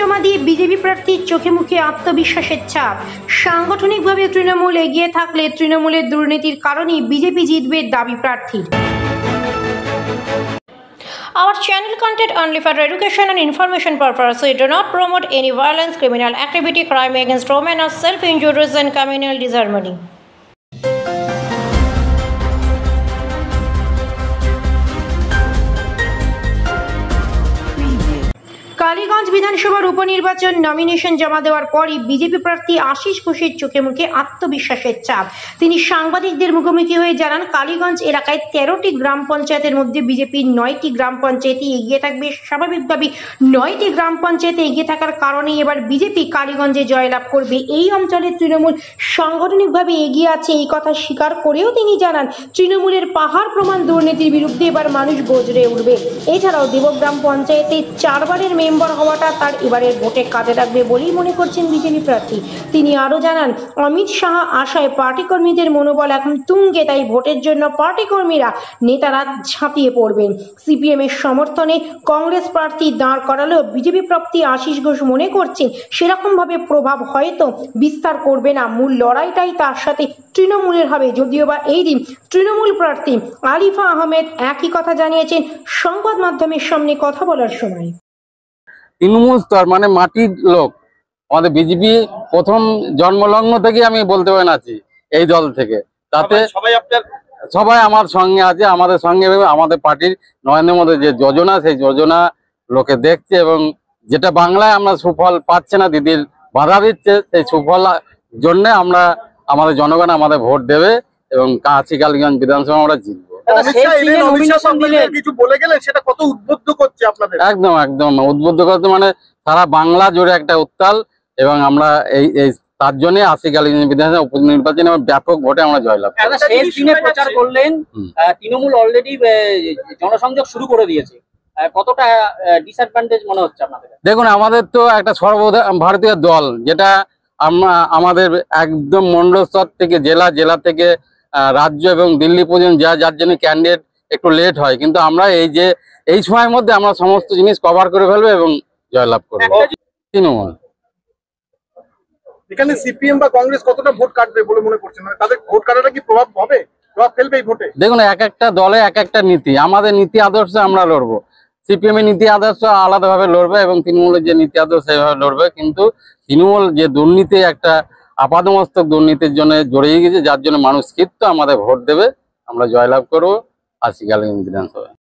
জমা দিয়ে বিজেপি প্রার্থীর চোখে মুখে আত্মবিশ্বাসের ছাপ। সাংগঠনিকভাবে তৃণমূল এগিয়ে থাকলে তৃণমূলের দুর্নীতির কারণেই বিজেপি জিতবে দাবি প্রার্থীর। Our channel content only for education and information purpose. We do not promote any violence, criminal activity, crime against women, or self-injuries and communal disharmony. Kaliganj বিধানসভার উপনির্বাচন নমিনেশন জমা দেওয়ার পরই বিজেপি প্রার্থী আশিস ঘোষের চোখে মুখে আত্মবিশ্বাসের ছাপ। তিনি সাংবাদিকদের মুখোমুখি হয়ে জানান, কালীগঞ্জ এলাকায় 13টি গ্রাম পঞ্চায়েতের মধ্যে বিজেপির 9টি গ্রাম পঞ্চায়েতে এগিয়ে থাকবে। স্বাভাবিকভাবেই 9টি গ্রাম পঞ্চায়েতে এগিয়ে থাকার কারণেই এবার বিজেপি কালীগঞ্জে জয়লাভ করবে। এই অঞ্চলের তৃণমূল সাংগঠনিকভাবে এগিয়ে আছে এই কথা স্বীকার করেও তিনি জানান, তৃণমূলের পাহাড় প্রমাণ দুর্নীতির বিরুদ্ধে এবার মানুষ গর্জে উঠবে। এছাড়াও দেবগ্রাম পঞ্চায়েতে 4বারের মেম্বার হওয়াটা তার এবারের ভোটে কাজে লাগবে বলেই মনে করছেন বিজেপি প্রার্থী। তিনি আরো জানান, অমিত শাহ আশায় পার্টি কর্মীদের মনোবল এখন তুঙ্গে, তাই ভোটের জন্য পার্টি কর্মীরা নেতারা ঝাঁপিয়ে পড়বেন। সিপিএম এর সমর্থনে কংগ্রেস প্রার্থী দাঁড় করালেও বিজেপি প্রার্থী আশিস ঘোষ মনে করছেন সেরকম ভাবে প্রভাব হয়তো বিস্তার করবে না। মূল লড়াইটাই তার সাথে তৃণমূলের হবে। যদিও বা এই দিন তৃণমূল প্রার্থী আলিফা আহমেদ একই কথা জানিয়েছেন সংবাদ মাধ্যমের সামনে কথা বলার সময়। তৃণমূল স্তর মানে মাটির লোক, আমাদের বিজেপি প্রথম জন্মলগ্ন থেকে আমি বলতে পারেন আছি এই দল থেকে, তাতে সবাই আমার সঙ্গে আছে। আমাদের সঙ্গে আমাদের পার্টির নরেন্দ্র মোদী যে যোজনা, সেই যোজনা লোকে দেখছে এবং যেটা বাংলায় আমরা সুফল পাচ্ছে না, দিদির বাধা দিচ্ছে, সেই সুফল জন্য আমরা আমাদের জনগণ আমাদের ভোট দেবে এবং কালীগঞ্জ বিধানসভা আমরা জিতবো। একদম একদম উদ্বুদ্ধ করতে, মানে সারা বাংলা জুড়ে একটা উত্তাল, এবং আমরা এই তার জন্য কালীগঞ্জ বিধানসভা উপনির্বাচনে ব্যাপক ভোটে আমরা জয়লাভ প্রচার করলেন। তৃণমূল অলরেডি জনসংযোগ শুরু করে দিয়েছে, কতটা ডিসঅ্যাডভান্টেজ মনে হচ্ছে আপনাদের? দেখুন, আমাদের তো একটা সর্বভারতীয় দল, যেটা আমাদের একদম মন্ডল স্তর থেকে জেলা থেকে রাজ্য এবং দিল্লি পর্যন্ত যার জন্য ক্যান্ডিডেট একটু লেট হয়, কিন্তু আমরা এই সময়ের মধ্যে আমরা সমস্ত জিনিস কভার করে ফেলবো এবং জয়লাভ করবো। তৃণমূল এখানে সিপিএম বা কংগ্রেস কতটা ভোট কাটবে বলে মনে করছেন? মানে তাদের ভোট কাটাটা কি প্রভাব ফেলবে এই ভোটে? দেখুন, এক একটা দলে এক একটা নীতি, আমাদের নীতি আদর্শে আমরা লড়বো। সিপিএম এর নীতি আদর্শ আলাদাভাবে লড়বে এবং তৃণমূলের যে নীতি আদর্শ সেভাবে লড়বে, কিন্তু তৃণমূল যে দুর্নীতি, একটা আপাদমস্তক দুর্নীতির জন্য জড়িয়ে গেছে, যার জন্য মানুষ ক্ষিপ্ত, আমাদের ভোট দেবে, আমরা জয়লাভ করবো কালীগঞ্জ বিধানসভায়।